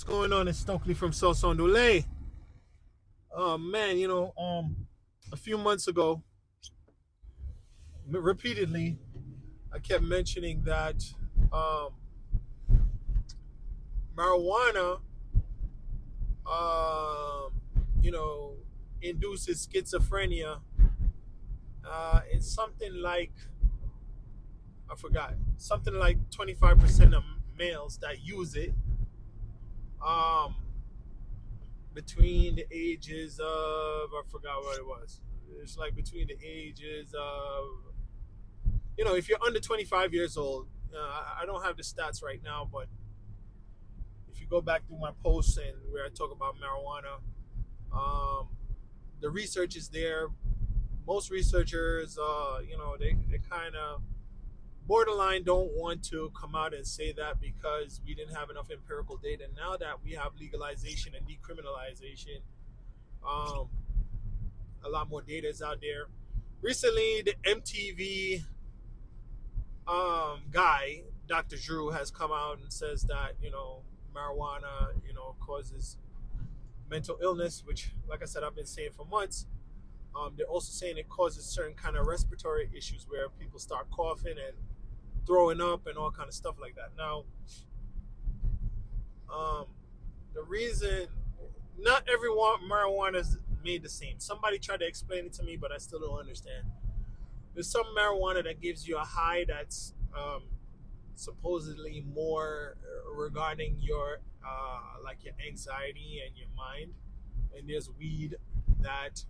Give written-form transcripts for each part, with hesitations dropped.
What's going on? It's Stokely from Sauce Dole. Oh man, a few months ago, repeatedly, I kept mentioning that um, marijuana, um, you know, induces schizophrenia. It's something like I forgot, something like 25% of males that use it. Um, Between the ages of I forgot what it was. It's like between the ages of if you're under 25 years old, I don't have the stats right now, but if you go back through my posts and where I talk about marijuana, um, the research is there. Most researchers, they kind of borderline don't want to come out and say that because we didn't have enough empirical data. Now that we have legalization and decriminalization, um, a lot more data is out there. Recently, the MTV guy, Dr. Drew, has come out and says that marijuana causes mental illness, which, like I said, I've been saying for months. They're also saying it causes certain kind of respiratory issues where people start coughing and throwing up and all kind of stuff like that. Now, um, the reason not everyone marijuana is made the same. Somebody tried to explain it to me, but I still don't understand. There's some marijuana that gives you a high that's supposedly more regarding your like your anxiety and your mind, and there's weed that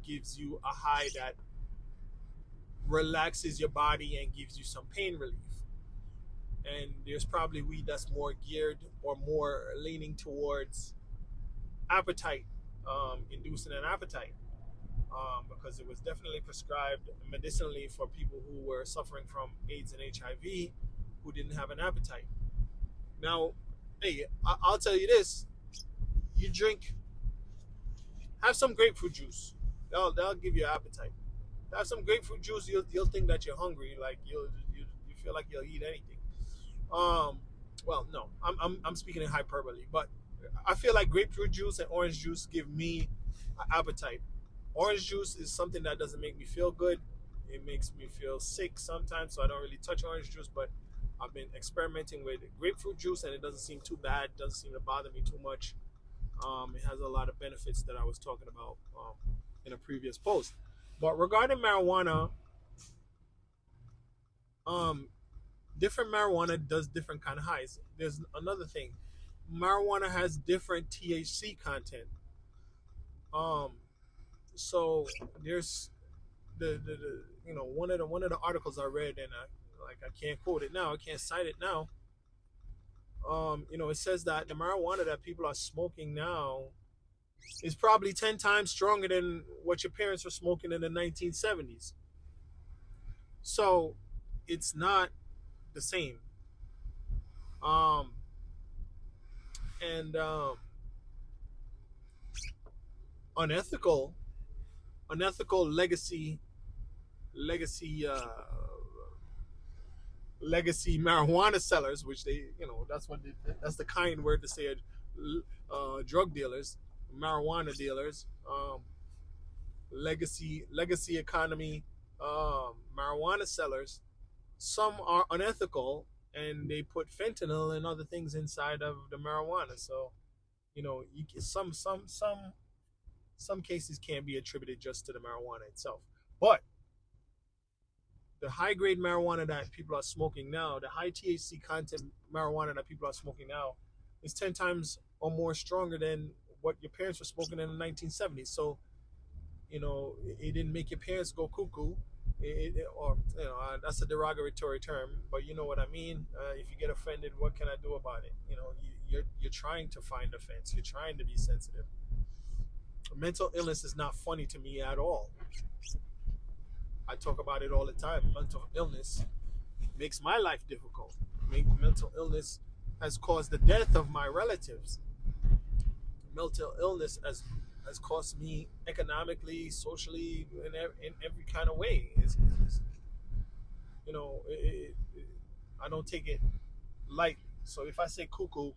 gives you a high that relaxes your body and gives you some pain relief. And there's probably weed that's more geared or more leaning towards appetite, inducing an appetite, because it was definitely prescribed medicinally for people who were suffering from AIDS and HIV who didn't have an appetite. Now, hey, I'll tell you this: you drink, have some grapefruit juice. That'll give you an appetite. Have some grapefruit juice. You'll think that you're hungry. Like you feel like you'll eat anything. Um, well, no, I'm speaking in hyperbole, but I feel like grapefruit juice and orange juice give me an appetite. Orange juice is something that doesn't make me feel good. It makes me feel sick sometimes, so I don't really touch orange juice. But I've been experimenting with grapefruit juice, and it doesn't seem too bad. It doesn't seem to bother me too much. It has a lot of benefits that I was talking about in a previous post. But regarding marijuana, um, different marijuana does different kind of highs. There's another thing. Marijuana has different THC content. Um, so there's the one of the articles I read, and I can't quote it now. I can't cite it now. It says that the marijuana that people are smoking now is probably 10 times stronger than what your parents were smoking in the 1970s. So it's not the same. Um, and unethical, unethical legacy, legacy marijuana sellers, which that's the kind word to say it. Drug dealers, marijuana dealers, legacy economy, marijuana sellers. Some are unethical and they put fentanyl and other things inside of the marijuana. So some cases can be attributed just to the marijuana itself. But the high grade marijuana that people are smoking now, the high THC content marijuana that people are smoking now, is 10 times or more stronger than what your parents were smoking in the 1970s. So it didn't make your parents go cuckoo. Or that's a derogatory term, but you know what I mean. If you get offended, what can I do about it? You're trying to find offense. You're trying to be sensitive. Mental illness is not funny to me at all. I talk about it all the time. Mental illness makes my life difficult. Mental illness has caused the death of my relatives. Mental illness has cost me economically, socially, in every kind of way. You know, it, it, I don't take it lightly. So if I say cuckoo,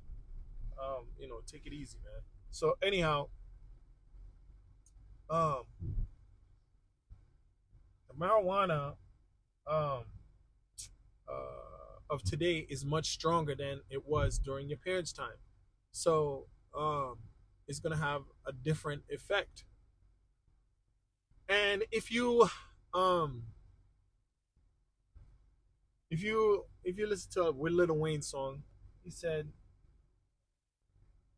take it easy, man. So anyhow, um, the marijuana um, of today is much stronger than it was during your parents' time. So it's gonna have a different effect. And um, if you listen to a with Little Wayne song, he said,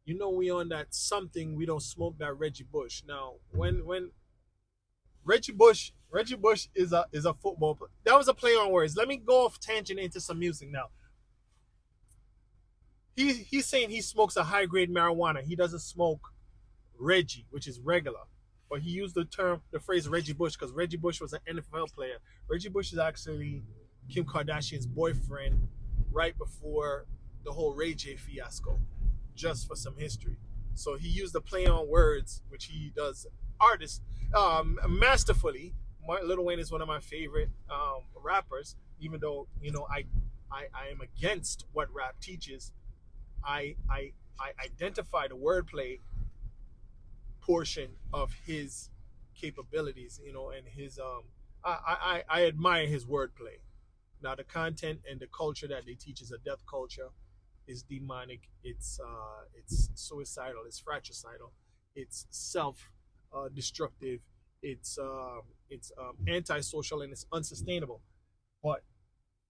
we on that something we don't smoke that Reggie Bush. Now, when Reggie Bush is a football player. That was a play on words. Let me go off tangent into some music now. He's saying he smokes a high grade marijuana. He doesn't smoke Reggie, which is regular. But he used the phrase Reggie Bush because Reggie Bush was an NFL player. Reggie Bush is actually Kim Kardashian's boyfriend right before the whole Ray J fiasco, just for some history. So he used the play on words, which he does artist masterfully. Lil Wayne is one of my favorite rappers, even though I am against what rap teaches. I identify the wordplay portion of his capabilities, and his I admire his wordplay. Now the content and the culture that they teach is a death culture, is demonic, it's suicidal, it's fratricidal, it's self destructive, it's antisocial, and it's unsustainable. But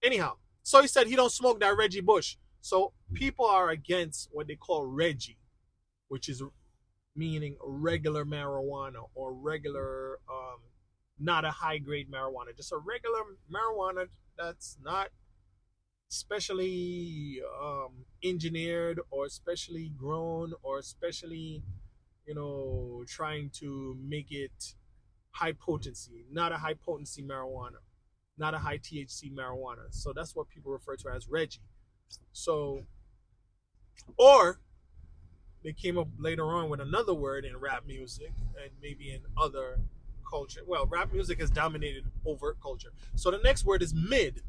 anyhow, so he said he don't smoke that Reggie Bush. So people are against what they call Reggie, which is meaning regular marijuana or regular, not a high grade marijuana, just a regular marijuana that's not specially engineered or specially grown or specially, trying to make it high potency, not a high potency marijuana, not a high THC marijuana. So that's what people refer to as Reggie. So, or they came up later on with another word in rap music and maybe in other culture. Well, rap music has dominated overt culture. So the next word is mid.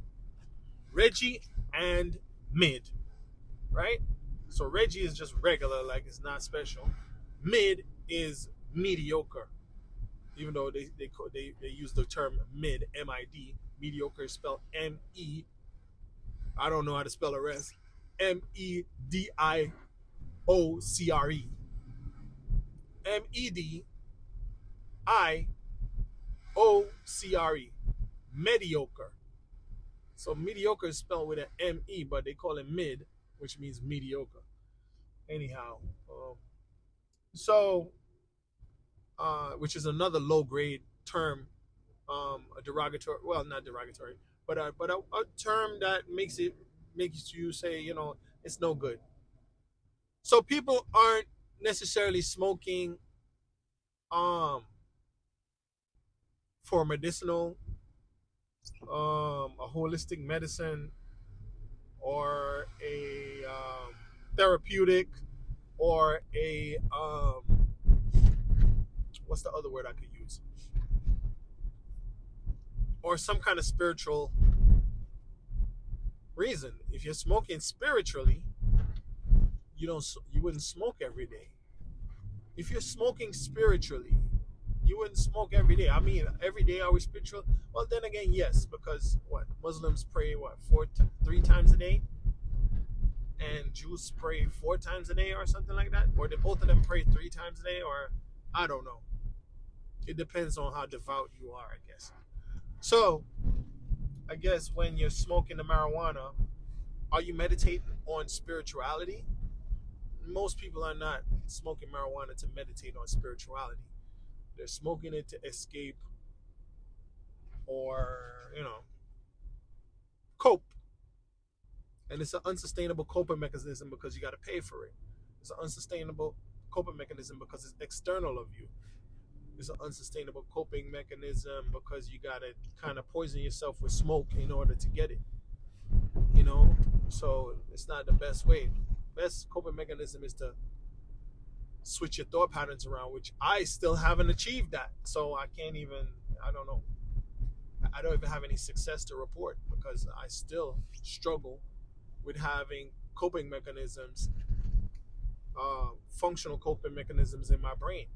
Reggie and mid, right? So Reggie is just regular, like it's not special. Mid is mediocre, even though they use the term mid, M-I-D. Mediocre is spelled M-E. I don't know how to spell the rest. M-E-D-I-O-C-R-E. M-E-D-I-O-C-R-E. Mediocre. So mediocre is spelled with an M-E, but they call it mid, which means mediocre. Anyhow, so which is another low grade term, a derogatory, well, not derogatory, but a term that makes you say, it's no good. So people aren't necessarily smoking for medicinal, a holistic medicine, or a therapeutic, or a what's the other word I could use? Or some kind of spiritual reason. If you're smoking spiritually, you wouldn't smoke every day. If you're smoking spiritually, you wouldn't smoke every day. I mean, every day are we spiritual? Well, then again, yes, because Muslims pray 3 times a day, and Jews pray 4 times a day, or something like that, or both of them pray 3 times a day, or I don't know. It depends on how devout you are, I guess. So, I guess when you're smoking the marijuana, are you meditating on spirituality? Most people are not smoking marijuana to meditate on spirituality. They're smoking it to escape or, cope. And it's an unsustainable coping mechanism because you got to pay for it. It's an unsustainable coping mechanism because it's external of you. It's an unsustainable coping mechanism because you got to kind of poison yourself with smoke in order to get it. So it's not the best way. Best coping mechanism is to switch your thought patterns around, which I still haven't achieved that. So I don't even have any success to report because I still struggle with having coping mechanisms functional coping mechanisms in my brain.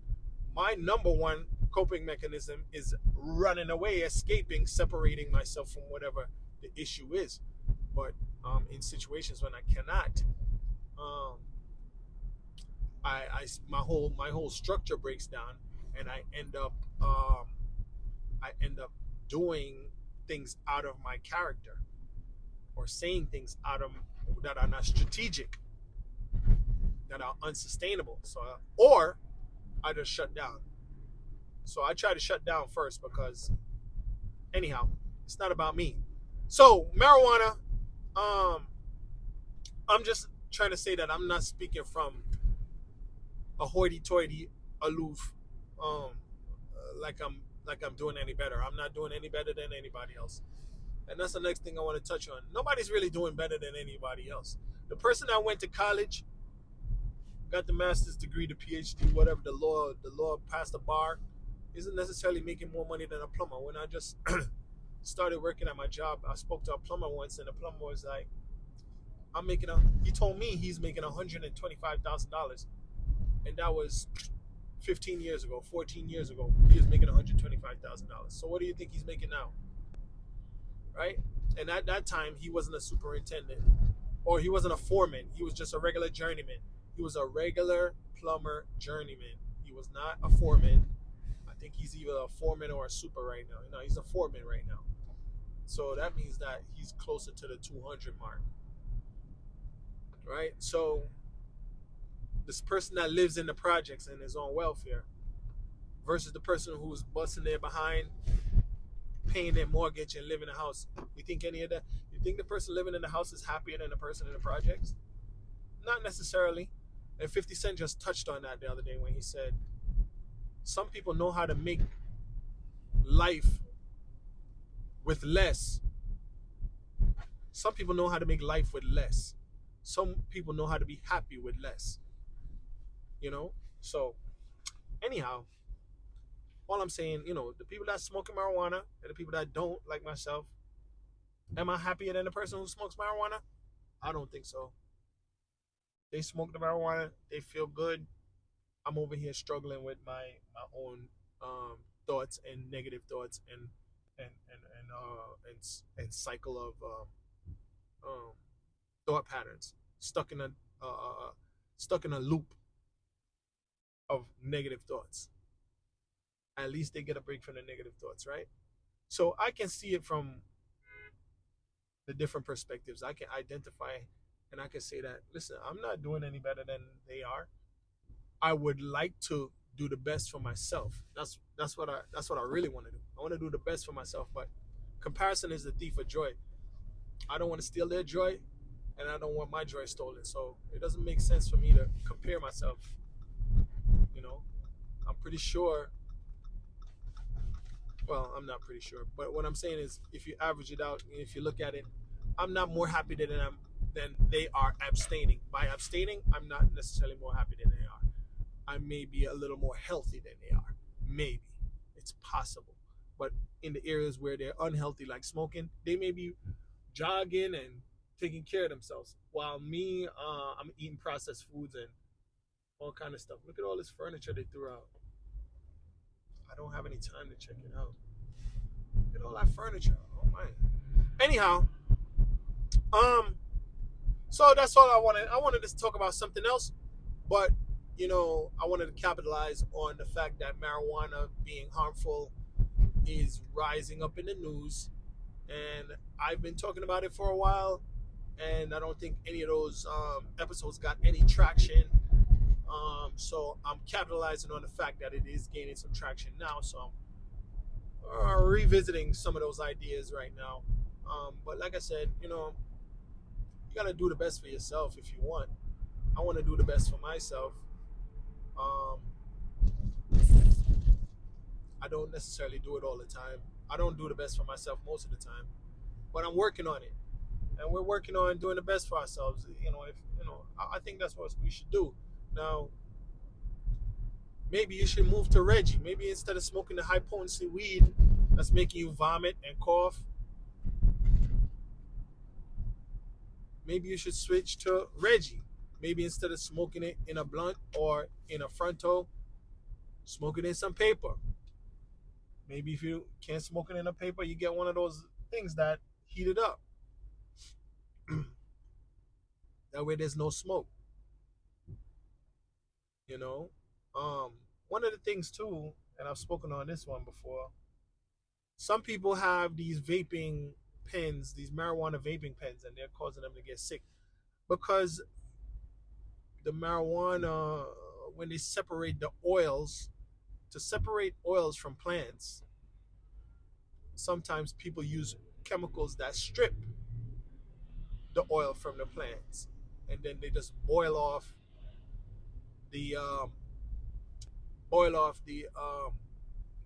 My number one coping mechanism is running away, escaping, separating myself from whatever the issue is. But in situations when I cannot, um, my whole structure breaks down, and I end up doing things out of my character, or saying things out of that are not strategic, that are unsustainable. So, or I just shut down. So I try to shut down first, because anyhow, it's not about me. So marijuana, I'm just trying to say that I'm not speaking from a hoity-toity, aloof, like I'm doing any better. I'm not doing any better than anybody else. And that's the next thing I want to touch on. Nobody's really doing better than anybody else. The person that went to college, got the master's degree, the PhD, whatever, the law passed the bar, isn't necessarily making more money than a plumber. When I just started working at my job, I spoke to a plumber once, and the plumber was like, he told me he's making $125,000. And that was 15 years ago, 14 years ago. He was making $125,000. So what do you think he's making now? Right? And at that time, he wasn't a superintendent, or he wasn't a foreman. He was just a regular journeyman. He was a regular plumber journeyman. He was not a foreman. I think he's either a foreman or a super right now. No, he's a foreman right now. So that means that he's closer to the 200 mark. Right? So this person that lives in the projects and is on welfare versus the person who's busting their behind, paying their mortgage and living in a house. You think any of that? You think the person living in the house is happier than the person in the projects? Not necessarily. And 50 Cent just touched on that the other day when he said, some people know how to make life with less. Some people know how to make life with less. Some people know how to be happy with less. You know? So, anyhow, all I'm saying, the people that smoking marijuana and the people that don't, like myself, am I happier than the person who smokes marijuana? I don't think so. They smoke the marijuana, they feel good. I'm over here struggling with my own thoughts and negative thoughts and cycle of thought patterns, stuck in a loop of negative thoughts. At least they get a break from the negative thoughts, right? So I can see it from the different perspectives. I can identify, and I can say that, listen, I'm not doing any better than they are. I would like to do the best for myself. That's what I really want to do. I want to do the best for myself, but comparison is the thief of joy. I don't want to steal their joy, and I don't want my joy stolen. So it doesn't make sense for me to compare myself. I'm pretty sure. Well, I'm not pretty sure, but what I'm saying is, if you average it out, if you look at it, I'm not more happy than they are abstaining. By abstaining, I'm not necessarily more happy than they are. I may be a little more healthy than they are. Maybe. It's possible. But in the areas where they're unhealthy, like smoking, they may be jogging and taking care of themselves. While me, I'm eating processed foods and all kind of stuff. Look at all this furniture they threw out. I don't have any time to check it out. Look at all that furniture. Oh my. Anyhow, so that's all I wanted. I wanted to talk about something else, but I wanted to capitalize on the fact that marijuana being harmful is rising up in the news, and I've been talking about it for a while, and I don't think any of those episodes got any traction. So I'm capitalizing on the fact that it is gaining some traction now. So I'm revisiting some of those ideas right now. But like I said, you gotta do the best for yourself if you want. I want to do the best for myself. I don't necessarily do it all the time. I don't do the best for myself most of the time, but I'm working on it, and we're working on doing the best for ourselves. I think that's what we should do. Now, maybe you should move to Reggie. Maybe instead of smoking the high potency weed that's making you vomit and cough, maybe you should switch to Reggie. maybe instead of smoking it in a blunt or in a fronto, smoke it in some paper. Maybe if you can't smoke it in a paper, you get one of those things that heat it up. That way there's no smoke. You know, one of the things too, and I've spoken on this one before. Some people have these vaping pens, these marijuana vaping pens, and they're causing them to get sick because the marijuana, when they separate the oils, to separate oils from plants, sometimes people use chemicals that strip the oil from the plants, and then they just the boil off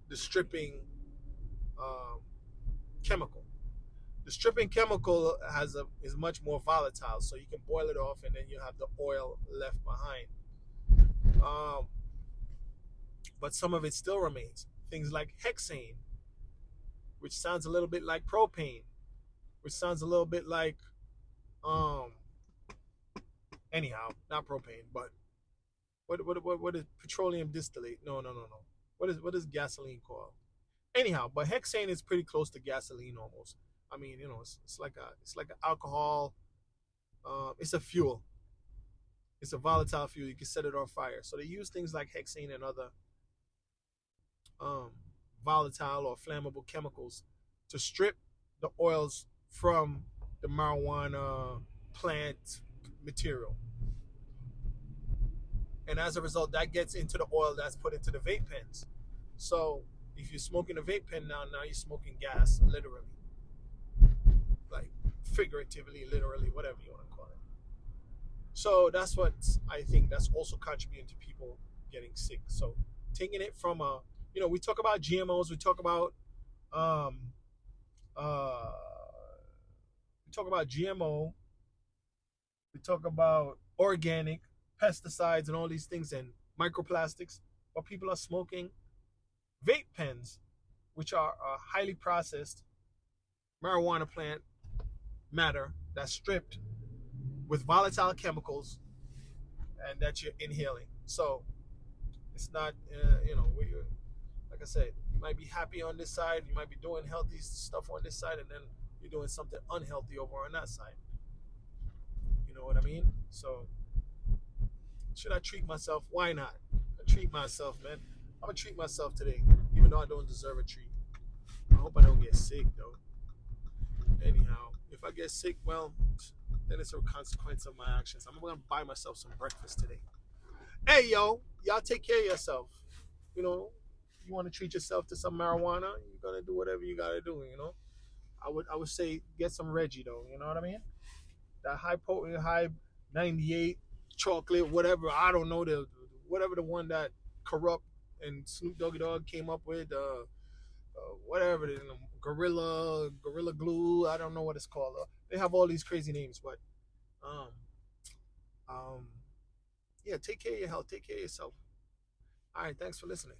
the stripping um, chemical. The stripping chemical is much more volatile, so you can boil it off, and then you have the oil left behind. Um, but some of it still remains. Things like hexane, which sounds a little bit like propane, which sounds a little bit like um, anyhow, not propane, but what is petroleum distillate? No. What is gasoline called? Anyhow, but hexane is pretty close to gasoline almost. I mean, it's like an alcohol. It's a fuel. It's a volatile fuel. You can set it on fire. So they use things like hexane and other um, volatile or flammable chemicals to strip the oils from the marijuana plant material. And as a result, that gets into the oil that's put into the vape pens. So if you're smoking a vape pen now you're smoking gas, literally. Like figuratively, literally, whatever you want to call it. So that's what I think that's also contributing to people getting sick. So taking it from we talk about GMOs, we talk about GMO, we talk about organic pesticides and all these things and microplastics, but people are smoking vape pens, which are highly processed marijuana plant matter that's stripped with volatile chemicals and that you're inhaling. So it's not, like I said, you might be happy on this side, you might be doing healthy stuff on this side, and then you're doing something unhealthy over on that side. You know what I mean? So should I treat myself? Why not? I treat myself, man. I'm gonna treat myself today, even though I don't deserve a treat. I hope I don't get sick though. Anyhow, if I get sick, well, then it's a consequence of my actions. I'm gonna buy myself some breakfast today. Hey yo, y'all take care of yourself. You want to treat yourself to some marijuana, you're gonna do whatever you gotta do. I would say get some Reggie though. You know what I mean? That high potent, high 98 chocolate, whatever. I don't know whatever the one that Corrupt and Snoop Doggy Dogg came up with. Whatever, Gorilla Glue. I don't know what it's called. They have all these crazy names, but yeah, take care of your health. Take care of yourself. All right, thanks for listening.